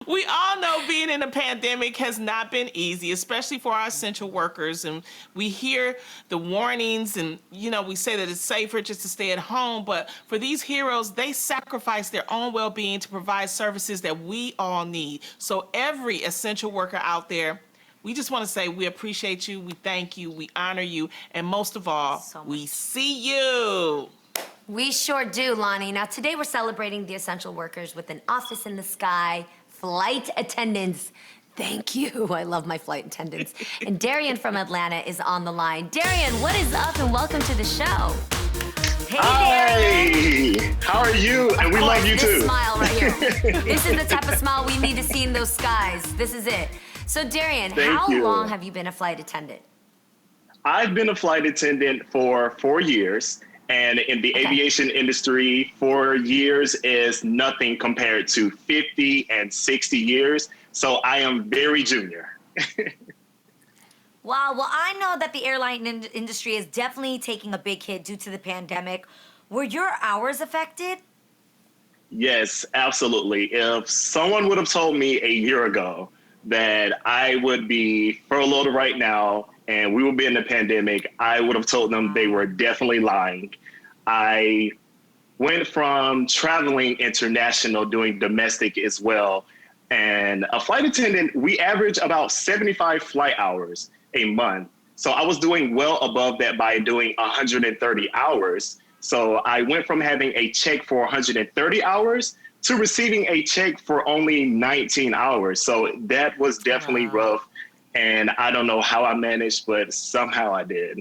We all know being in a pandemic has not been easy, especially for our essential workers. And we hear the warnings, and we say that it's safer just to stay at home. But for these heroes, they sacrifice their own well-being to provide services that we all need. So every essential worker out there, we just want to say we appreciate you, we thank you, we honor you, and most of all, So we much. see you. We sure do, Lonnie. Now, today we're celebrating the essential workers with an office in the sky, flight attendants. Thank you. I love my flight attendants. And Darian from Atlanta is on the line. Darian, what is up and welcome to the show. Hey, Darian. Hi, how are you? And we love you This too. smile right here. This is the type of smile we need to see in those skies. This is it. So, Darian, Thank how you. long have you been a flight attendant? I've been a flight attendant for 4 years, and in the aviation industry, 4 years is nothing compared to 50 and 60 years. So I am very junior. Wow, well, I know that the airline industry is definitely taking a big hit due to the pandemic. Were your hours affected? Yes, absolutely. If someone would have told me a year ago that I would be furloughed right now and we would be in the pandemic, I would have told them they were definitely lying. I went from traveling international doing domestic as well. And a flight attendant, we average about 75 flight hours a month. So I was doing well above that by doing 130 hours. So I went from having a check for 130 hours to receiving a check for only 19 hours. So that was definitely rough. And I don't know how I managed, but somehow I did.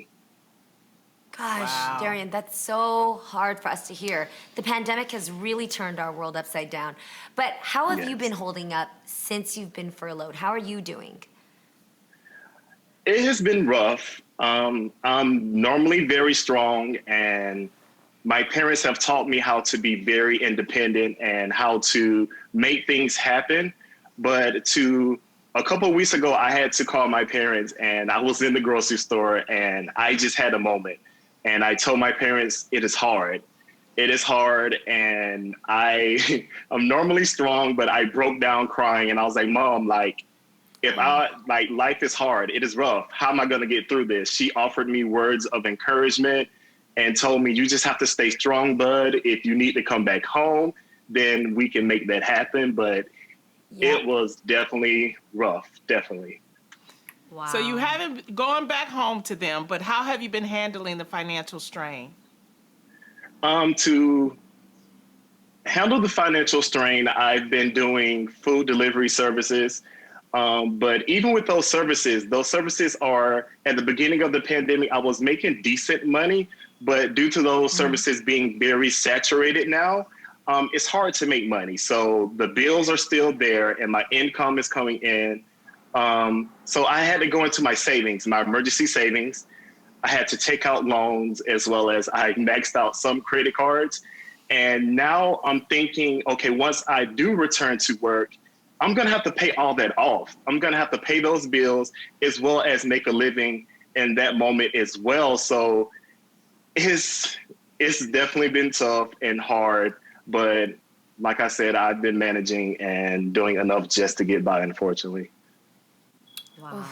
Gosh, Wow. Darian, that's so hard for us to hear. The pandemic has really turned our world upside down. But how have you Yes. been holding up since you've been furloughed? How are you doing? It has been rough. I'm normally very strong, and my parents have taught me how to be very independent and how to make things happen. But to a couple of weeks ago, I had to call my parents, and I was in the grocery store, and I just had a moment. And I told my parents, it is hard. It is hard, and I'm normally strong, but I broke down crying, and I was like, Mom, like, if I like life is hard, it is rough. How am I going to get through this? She offered me words of encouragement and told me, you just have to stay strong, bud. If you need to come back home, then we can make that happen. But Yeah. it was definitely rough, definitely. Wow. So you haven't gone back home to them, but how have you been handling the financial strain? To handle the financial strain, I've been doing food delivery services. But even with those services are at the beginning of the pandemic, I was making decent money, but due to those services being very saturated now, it's hard to make money. So the bills are still there and my income is coming in. So I had to go into my savings, my emergency savings. I had to take out loans as well as I maxed out some credit cards. And now I'm thinking, okay, once I do return to work, I'm going to have to pay all that off. I'm going to have to pay those bills as well as make a living in that moment as well. So it's definitely been tough and hard. But like I said, I've been managing and doing enough just to get by, unfortunately. Wow.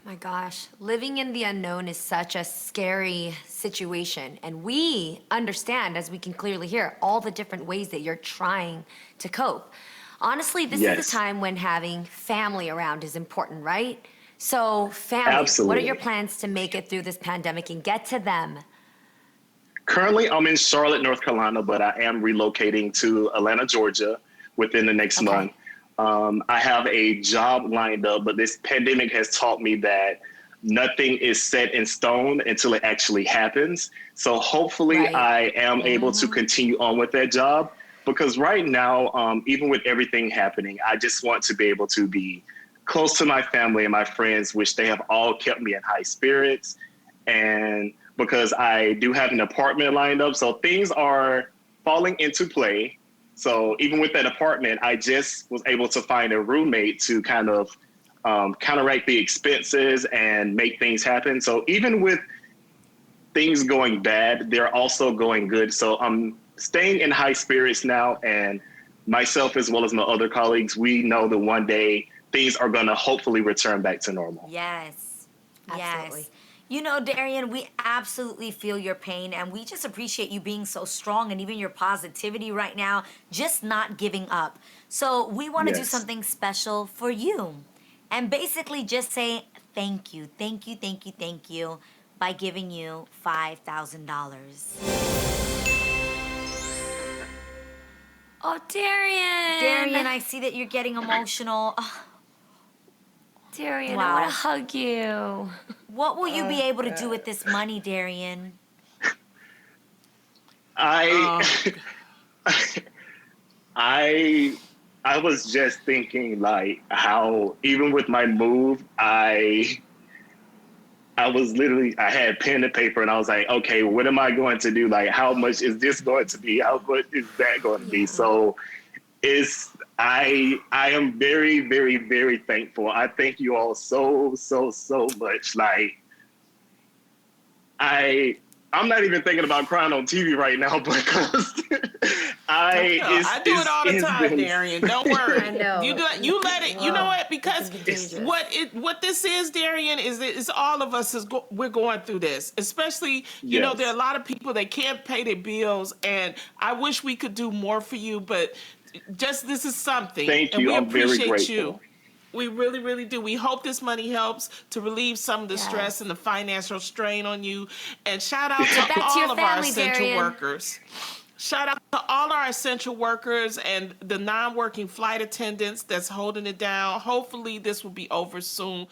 My gosh, living in the unknown is such a scary situation. And we understand, as we can clearly hear, all the different ways that you're trying to cope. Honestly, this is Yes. the time when having family around is important, right? So, family, what are Absolutely. your plans to make it through this pandemic and get to them? Currently, I'm in Charlotte, North Carolina, but I am relocating to Atlanta, Georgia within the next Okay. month. I have a job lined up, but this pandemic has taught me that nothing is set in stone until it actually happens. So hopefully Right. I am able to continue on with that job because right now, even with everything happening, I just want to be able to be close to my family and my friends, which they have all kept me in high spirits. And because I do have an apartment lined up, so things are falling into play. So even with that apartment, I just was able to find a roommate to kind of counteract the expenses and make things happen. So even with things going bad, they're also going good. So I'm staying in high spirits now, and myself as well as my other colleagues, we know that one day things are going to hopefully return back to normal. Yes. Absolutely. Yes. You know, Darian, we absolutely feel your pain and we just appreciate you being so strong and even your positivity right now, just not giving up. So, we want to do Yes. something special for you and basically just say thank you, thank you, thank you, thank you by giving you $5,000. Oh, Darian. Darian, I see that you're getting emotional. Darian, I Wow. want to hug you. What will you be able to do with this money, Darian? I Oh, I I was just thinking like how even with my move, I was literally I had pen and paper and I was like, okay, what am I going to do? Like how much is this going to be? How much is that going to be? So it's I am very, very, very thankful. I thank you all so, so, so much. Like I'm not even thinking about crying on TV right now because I do it all the it's time, been, Darian. Don't worry. I know. You let it. You know what? Because This is dangerous. what this is, Darian, is all of us we're going through this. Especially, you know, Yes. there are a lot of people that can't pay their bills, and I wish we could do more for you, but just this is something, Thank and you. we I'm very appreciate grateful. you. We really, really do. We hope this money helps to relieve some of the stress Yes. and the financial strain on you. And shout out back to to all your of our family, essential Darian. workers. Shout out to all our essential workers and the non-working flight attendants that's holding it down. Hopefully this will be over soon.